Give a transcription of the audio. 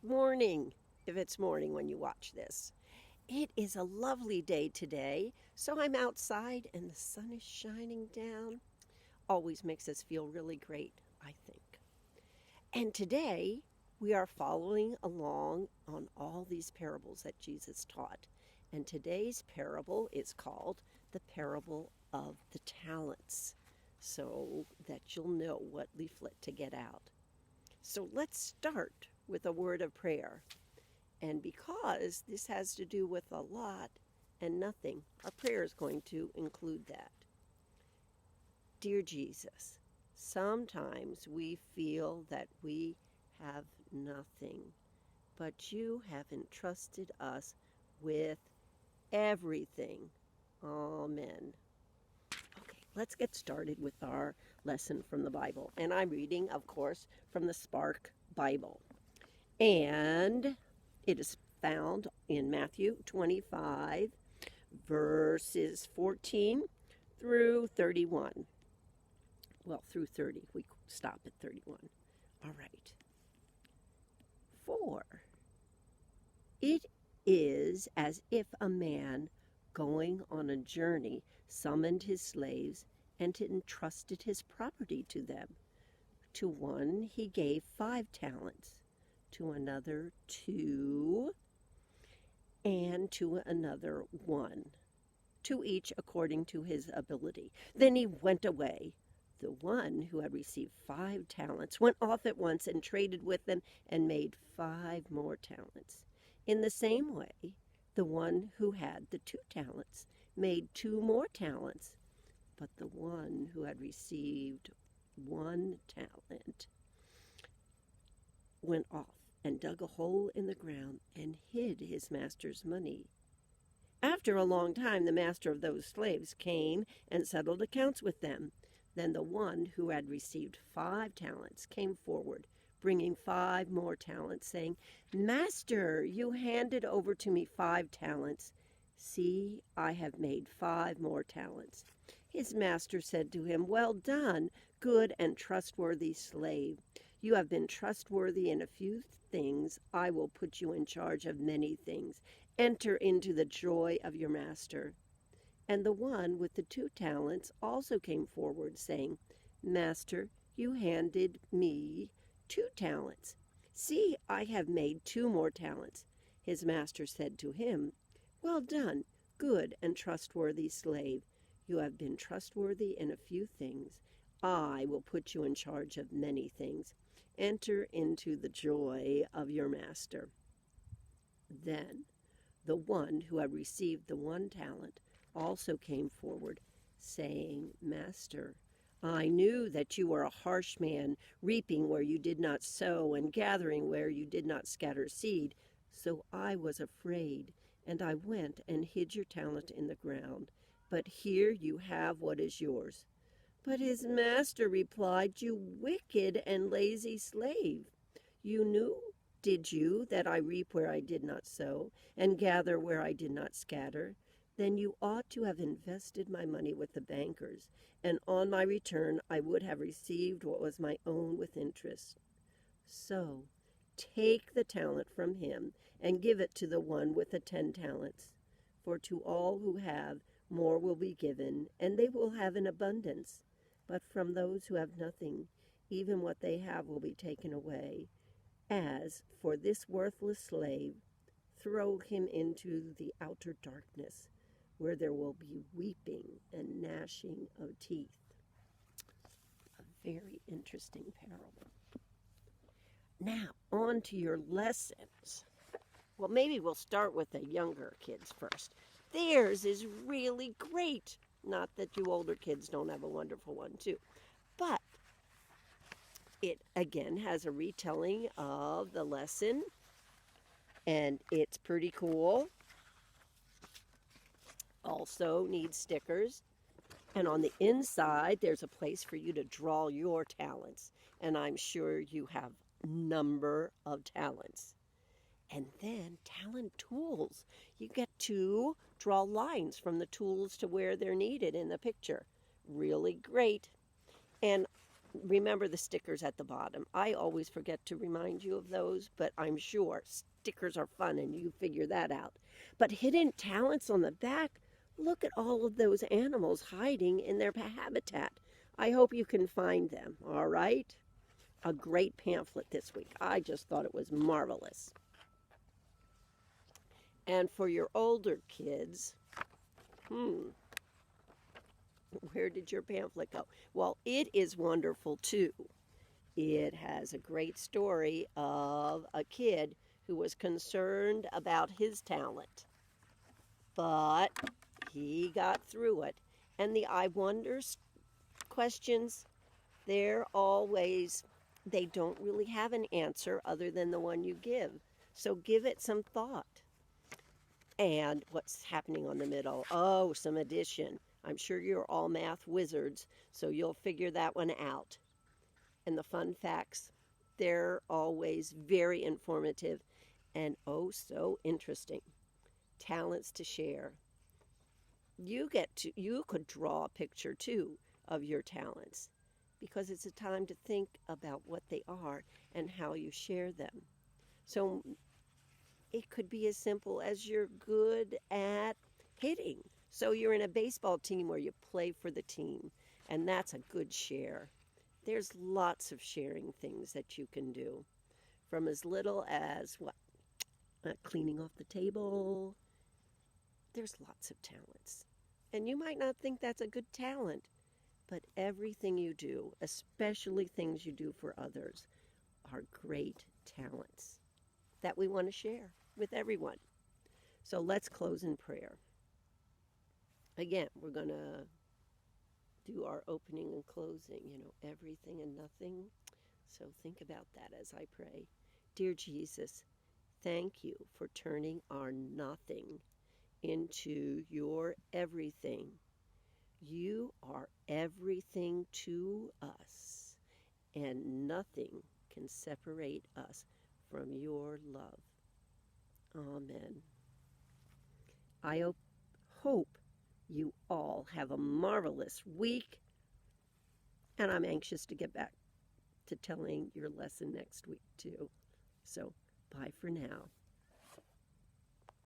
morning, if it's morning when you watch this. It is a lovely day today, so I'm outside and the sun is shining down. Always makes us feel really great, I think. And today we are following along on all these parables that Jesus taught. And today's parable is called the parable of the talents, so that you'll know what leaflet to get out. So let's start with a word of prayer. And because this has to do with a lot and nothing, our prayer is going to include that. Dear Jesus, sometimes we feel that we have nothing, but you have entrusted us with everything. Amen. Okay, let's get started with our lesson from the Bible. And I'm reading, of course, from the Spark Bible. And it is found in Matthew 25, verses 14 through 31. Well, through 30. We stop at 31. All right. 4. It is as if a man going on a journey summoned his slaves and entrusted his property to them. To one he gave 5 talents, to another 2, and to another 1, to each according to his ability. Then he went away. The one who had received 5 talents went off at once and traded with them and made 5 more talents. In the same way, the one who had the 2 talents made 2 more talents. But the one who had received 1 talent went off and dug a hole in the ground and hid his master's money. After a long time, the master of those slaves came and settled accounts with them. Then the one who had received 5 talents came forward, bringing 5 more talents, saying, Master, you handed over to me 5 talents. See, I have made 5 more talents. His master said to him, Well done, good and trustworthy slave. You have been trustworthy in a few things. I will put you in charge of many things. Enter into the joy of your master. And the one with the 2 talents also came forward, saying, Master, you handed me 2 talents. See, I have made 2 more talents. His master said to him, Well done, good and trustworthy slave. You have been trustworthy in a few things. I will put you in charge of many things. Enter into the joy of your master. Then the one who had received the 1 talent also came forward, saying, Master, I knew that you were a harsh man, reaping where you did not sow and gathering where you did not scatter seed. So I was afraid, and I went and hid your talent in the ground. But here you have what is yours. But his master replied, You wicked and lazy slave. You knew, did you, that I reap where I did not sow and gather where I did not scatter? Then you ought to have invested my money with the bankers, and on my return I would have received what was my own with interest. So take the talent from him and give it to the one with the 10 talents. For to all who have, more will be given, and they will have in abundance. But from those who have nothing, even what they have will be taken away. As for this worthless slave, throw him into the outer darkness, where there will be weeping and gnashing of teeth. A very interesting parable. Now, on to your lessons. Well, maybe we'll start with the younger kids first. Theirs is really great. Not that you older kids don't have a wonderful one, too. But it, again, has a retelling of the lesson, and it's pretty cool. Also needs stickers. And on the inside, there's a place for you to draw your talents. And I'm sure you have a number of talents. And then talent tools. You get to draw lines from the tools to where they're needed in the picture. Really great. And remember the stickers at the bottom. I always forget to remind you of those, but I'm sure stickers are fun and you figure that out. But hidden talents on the back, look at all of those animals hiding in their habitat. I hope you can find them, all right? A great pamphlet this week. I just thought it was marvelous. And for your older kids, where did your pamphlet go? Well, it is wonderful too. It has a great story of a kid who was concerned about his talent, but he got through it. And the I wonders questions, they don't really have an answer other than the one you give. So give it some thought. And what's happening on the middle? Oh, some addition. I'm sure you're all math wizards, so you'll figure that one out. And the fun facts, they're always very informative and oh so interesting. Talents to share. You could draw a picture too of your talents, because it's a time to think about what they are and how you share them. So it could be as simple as you're good at hitting. So you're in a baseball team where you play for the team, and that's a good share. There's lots of sharing things that you can do, from as little as cleaning off the table. There's lots of talents. And you might not think that's a good talent, but everything you do, especially things you do for others, are great talents that we want to share with everyone. So let's close in prayer. Again, we're going to do our opening and closing, everything and nothing. So think about that as I pray. Dear Jesus, thank you for turning our nothing into your everything. You are everything to us, and nothing can separate us from your love. Amen. I hope you all have a marvelous week, and I'm anxious to get back to telling your lesson next week too. So bye for now.